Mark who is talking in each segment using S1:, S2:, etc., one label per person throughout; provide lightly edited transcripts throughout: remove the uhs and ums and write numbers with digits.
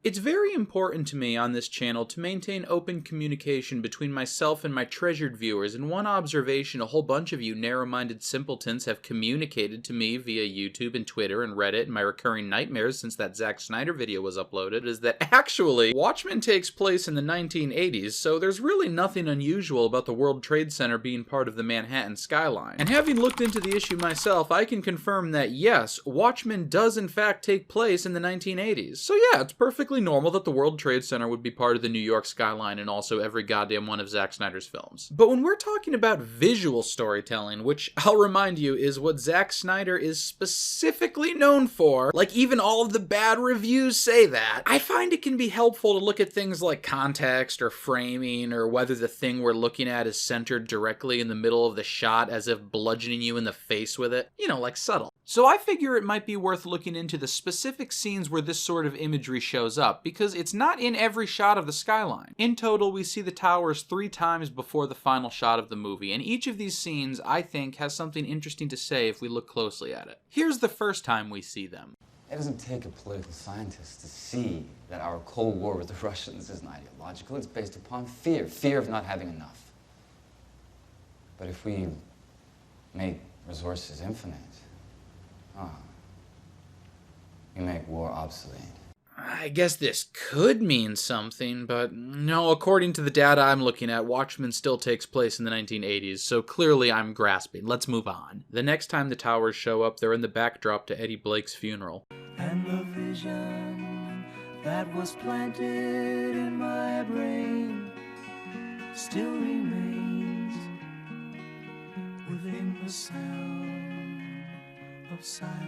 S1: It's very important to me on this channel to maintain open communication between myself and my treasured viewers, and one observation a whole bunch of you narrow-minded simpletons have communicated to me via YouTube and Twitter and Reddit and my recurring nightmares since that Zack Snyder video was uploaded is that actually, Watchmen takes place in the 1980s, so there's really nothing unusual about the World Trade Center being part of the Manhattan skyline. And having looked into the issue myself, I can confirm that yes, Watchmen does in fact take place in the 1980s. So yeah, it's perfectly normal that the World Trade Center would be part of the New York skyline and also every goddamn one of Zack Snyder's films. But when we're talking about visual storytelling, which I'll remind you is what Zack Snyder is specifically known for, like even all of the bad reviews say that, I find it can be helpful to look at things like context or framing or whether the thing we're looking at is centered directly in the middle of the shot as if bludgeoning you in the face with it. You know, like subtle. So I figure it might be worth looking into the specific scenes where this sort of imagery shows up, because it's not in every shot of the skyline. In total, we see the towers 3 times before the final shot of the movie, and each of these scenes, I think, has something interesting to say if we look closely at it. Here's the first time we see them.
S2: It doesn't take a political scientist to see that our Cold War with the Russians isn't ideological. It's based upon fear. Fear of not having enough. But if we make resources infinite, we make war obsolete.
S1: I guess this could mean something, but no, according to the data I'm looking at, Watchmen still takes place in the 1980s, so clearly I'm grasping. Let's move on. The next time the towers show up, they're in the backdrop to Eddie Blake's funeral.
S3: And the vision that was planted in my brain still remains within the sound of silence.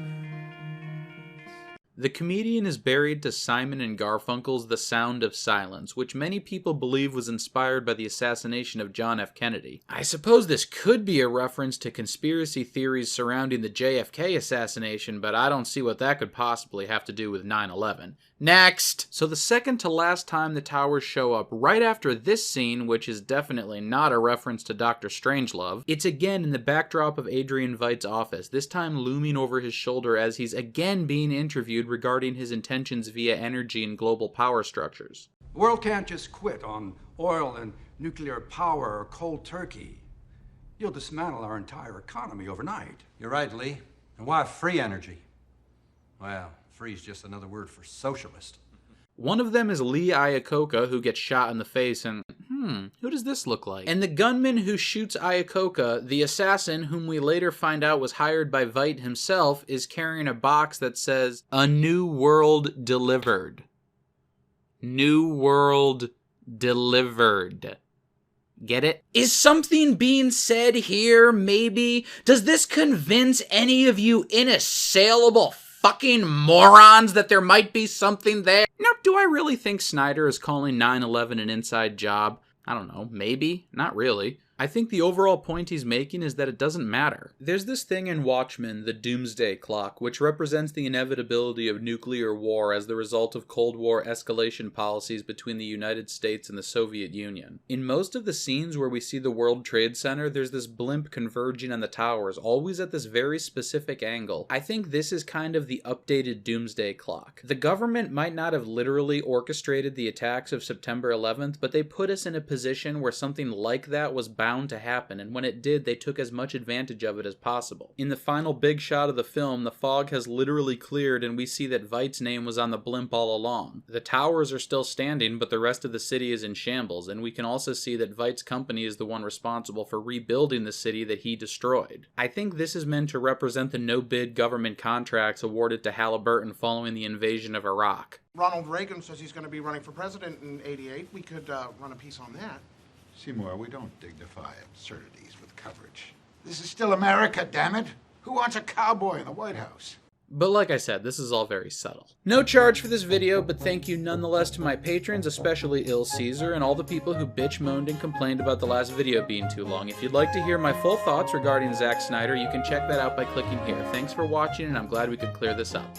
S1: The comedian is buried to Simon and Garfunkel's The Sound of Silence, which many people believe was inspired by the assassination of John F. Kennedy. I suppose this could be a reference to conspiracy theories surrounding the JFK assassination, but I don't see what that could possibly have to do with 9/11. Next! So the second to last time the towers show up, right after this scene, which is definitely not a reference to Dr. Strangelove, it's again in the backdrop of Adrian Veidt's office, this time looming over his shoulder as he's again being interviewed regarding his intentions via energy and global power structures.
S4: The world can't just quit on oil and nuclear power or cold turkey. You'll dismantle our entire economy overnight.
S5: You're right, Lee. And why free energy? Well, free is just another word for socialist.
S1: One of them is Lee Iacocca, who gets shot in the face, and who does this look like? And the gunman who shoots Iacocca, the assassin whom we later find out was hired by Veidt himself, is carrying a box that says, "A New World Delivered." New World Delivered. Get it? Is something being said here, maybe? Does this convince any of you inassailable fucking morons that there might be something there? Now, do I really think Snyder is calling 9/11 an inside job? I don't know, maybe, not really. I think the overall point he's making is that it doesn't matter. There's this thing in Watchmen, the Doomsday Clock, which represents the inevitability of nuclear war as the result of Cold War escalation policies between the United States and the Soviet Union. In most of the scenes where we see the World Trade Center, there's this blimp converging on the towers, always at this very specific angle. I think this is kind of the updated Doomsday Clock. The government might not have literally orchestrated the attacks of September 11th, but they put us in a position where something like that was bound to happen, and when it did, they took as much advantage of it as possible. In the final big shot of the film, the fog has literally cleared, and we see that Veidt's name was on the blimp all along. The towers are still standing, but the rest of the city is in shambles, and we can also see that Veidt's company is the one responsible for rebuilding the city that he destroyed. I think this is meant to represent the no-bid government contracts awarded to Halliburton following the invasion of Iraq.
S6: Ronald Reagan says he's going to be running for president in '88. We could run a piece on that.
S7: Seymour, we don't dignify absurdities with coverage. This is still America, damn it! Who wants a cowboy in the White House?
S1: But like I said, this is all very subtle. No charge for this video, but thank you nonetheless to my patrons, especially Il Caesar, and all the people who bitch, moaned, and complained about the last video being too long. If you'd like to hear my full thoughts regarding Zack Snyder, you can check that out by clicking here. Thanks for watching, and I'm glad we could clear this up.